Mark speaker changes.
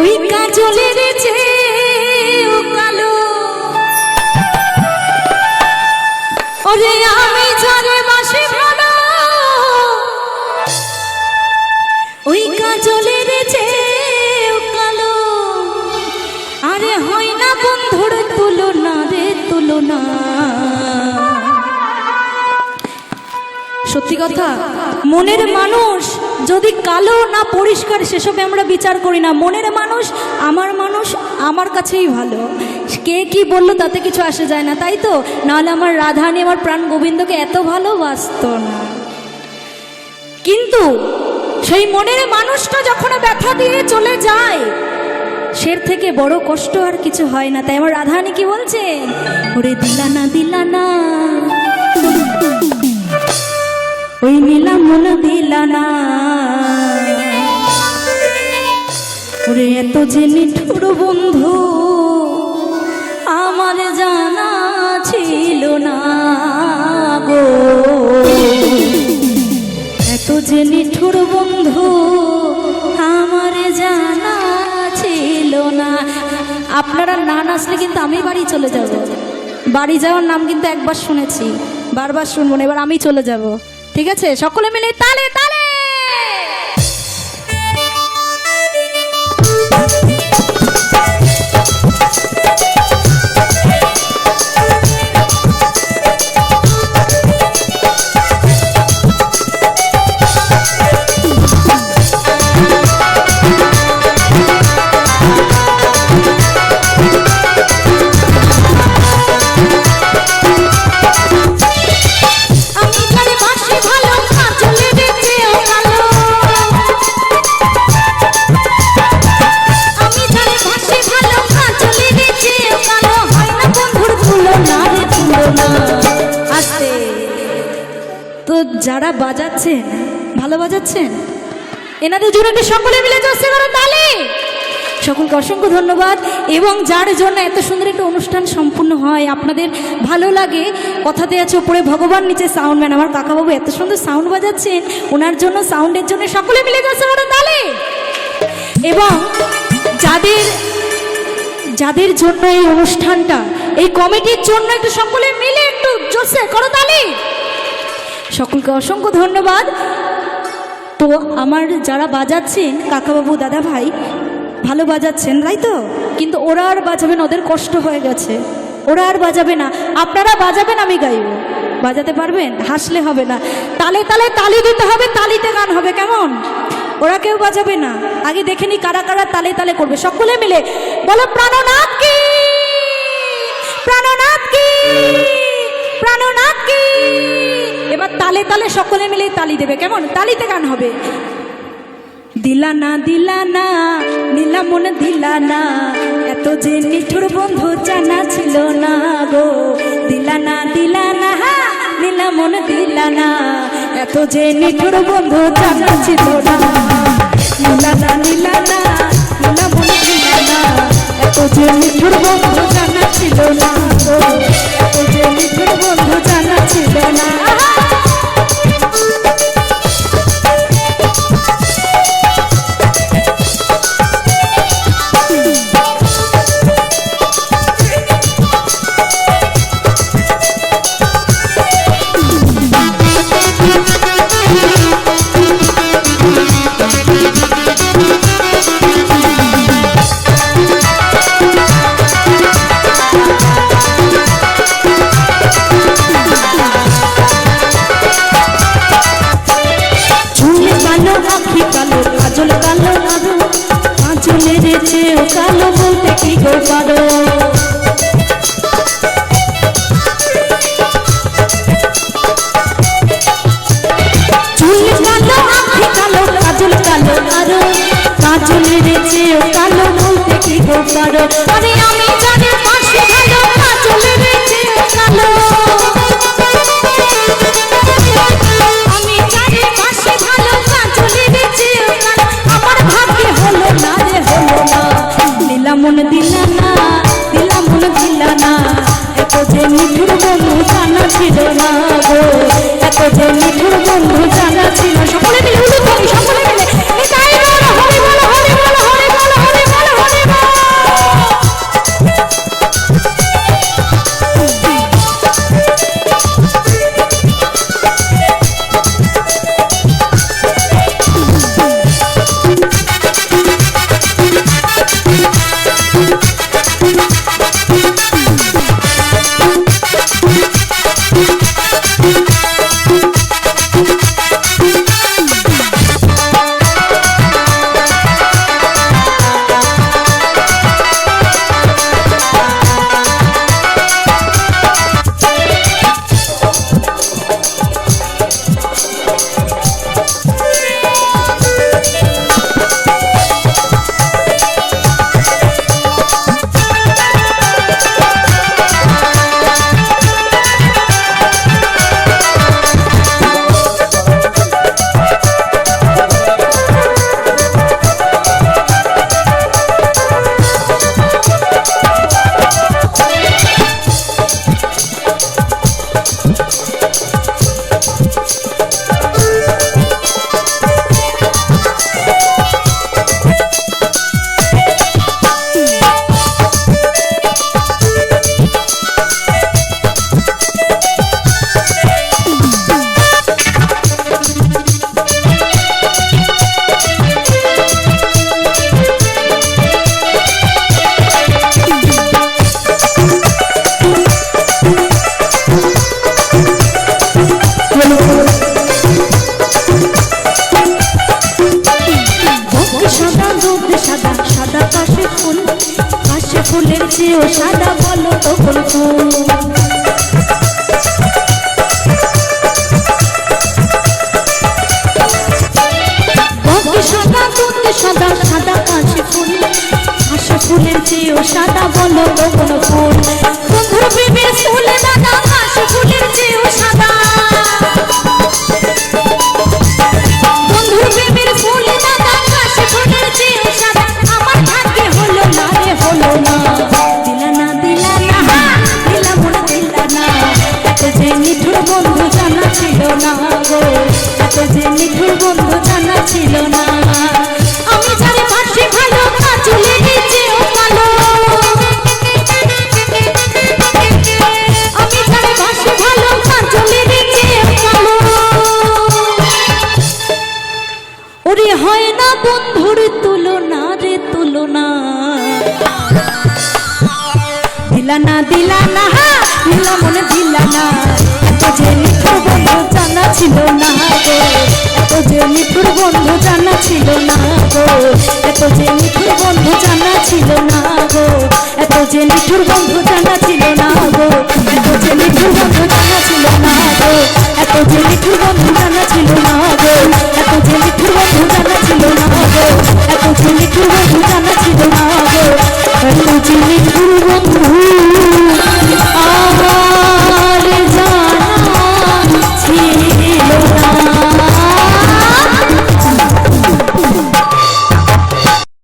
Speaker 1: ওই কাজলের চেয়েও কালো ওরে আমি যারে বাসি ভালো, ওই কাজলের চেয়েও কালো, আরে হয় না বন্ধুর তুলনা রে তুলনা। সত্যি কথা, মনের মানুষ যদি কালো না পরিষ্কার সেসবে আমরা বিচার করি না। মনের মানুষ আমার কাছেই ভালো, কে কি বললো তাতে কিছু আসে যায় না, তাই তো? নাহলে আমার রাধারানী আমার প্রাণ গোবিন্দকে এত ভালোবাসত না। কিন্তু সেই মনের মানুষটা যখন ব্যথা দিয়ে চলে যায়, সের থেকে বড় কষ্ট আর কিছু হয় না। তাই আমার রাধারানী কি বলছেন? ওরে দিলানা দিলানা ওই নীলা মন দিলানা, ওরে এত যে নিঠুর বন্ধু আমার জানা ছিল না গো, এত যে নিঠুর বন্ধু আমার জানা ছিল না। আপনারা না নাচলে কিন্তু আমি বাড়ি চলে যাব। বাড়ি যাওয়ার নাম কিন্তু একবার শুনেছি, বারবার শুনবো না, এবার আমি চলে যাব। ঠিক আছে, সকলে মিলে তালে তালে। তো যারা বাজাচ্ছেন, ভালো বাজাচ্ছেন, এনাদের জন্য সকলে মিলে যাচ্ছে তালে। সকলকে অসংখ্য ধন্যবাদ। এবং যার জন্য এত সুন্দর একটা অনুষ্ঠান সম্পূর্ণ হয়, আপনাদের ভালো লাগে, কথাতে আছে উপরে ভগবান নিচে সাউন্ডম্যান। আমার কাকাবাবু এত সুন্দর সাউন্ড বাজাচ্ছেন, ওনার জন্য, সাউন্ডের জন্য সকলে মিলে যাচ্ছে তালে। এবং যাদের জন্য এই অনুষ্ঠানটা, এই কমিটির জন্য একটু সকলে মিলে একটু জোরসে করো তালি। সকলকে অসংখ্য ধন্যবাদ। তো আমার যারা বাজাচ্ছেন, কাকাবাবু দাদা ভাই ভালো বাজাচ্ছেন, তাই তো? কিন্তু ওরা আর বাজাবেন, ওদের কষ্ট হয়ে গেছে, ওরা আর বাজাবে না। আপনারা বাজাবেন, আমি গাইব। বাজাতে পারবেন? হাসলে হবে না, তালে তালে তালি দিতে হবে, তালিতে গান হবে, কেমন? ওরা কেউ বাজাবে না, আগে দেখে নি কারা কারা তালে তালে করবে। সকলে মিলে বলো প্রাণনাথ কি, প্রাণনাথ কি, প্রাণনাথ কি। এবার তালে তালে সকলে মিলে তালি দেবে, কেমন? তালিতে গান হবে। দিলানা দিলানা নীলা মন দিলানা, এত যে নিঠুর বন্ধু জানা ছিল না গো। দিলানা দিলানা নীলা মন দিলানা, এত যে নিঠুর বন্ধু জানা ছিল না। নীলানা নীলানা নীলা মন দিলানা, এত যে নিঠুর বন্ধু জানা ছিল না গো, এত যে নিঠুর বন্ধু জানা ছিল না। কালো বলতে কি গো পারো, চুল কালো আঁখি কালো কাজল কালো আরো, কাজলের চেয়েও কালো বলতে কি গো পারো। আরে আমি জানি পাশে ভালো, কাজলের চেয়েও কালো, আমি জানি পাশে ভালো, কাজলের চেয়েও কালো। আমার ভাগ্যে হলো না রে, হলো না। নীলা মন দিলানা নীলা মন দিলানা, এত যে নিঠুর বন্ধু জানা ছিল না গো, এত যে নিঠুর বন্ধু জানা ছিল। সকলে মিলে সকলে মিলে চেয়েও সাদা বলো তো কোন ফুল? বকে সাদা দুধ সাদা সাদা কাশি ফুল, কাশি ফুলের চেয়েও সাদা বলো তো কোন ফুল? বন্ধুর প্রেমের ফুল দাদা কাশি ফুলের চেয়েও সাদা, বন্ধুর প্রেমের ফুল দাদা কাশি ফুলের চেয়েও সাদা। আমার ভাগ্যে হলো না রে হলো না, দিলানা দিলানা দিলাম না দিলানা, এত যে নিঠুর বন্ধু জানা ছিল না গো, এত যে নিঠুর বন্ধু জানা ছিল না। আমি যারে বাসি ভালো কাজলে নিচেও কালো, আমি যারে বাসি ভালো কাজলে নিচেও কালো। ওরে হয় না বন্ধুর তুলনা রে তুলনা, দিলানা দিলানা দিলাম মনে দিলানা, এত যে নিঠুর বন্ধু জানা ছিল না গো, এত যে নিঠুর বন্ধু জানা ছিল না গো, এত যে নিঠুর বন্ধু জানা ছিল না গো, এত যে নিঠুর বন্ধু জানা ছিল না গো, এত যে নিঠুর বন্ধু জানা ছিল না গো, এত যে নিঠুর বন্ধু জানা ছিল না গো, এত যে নিঠুর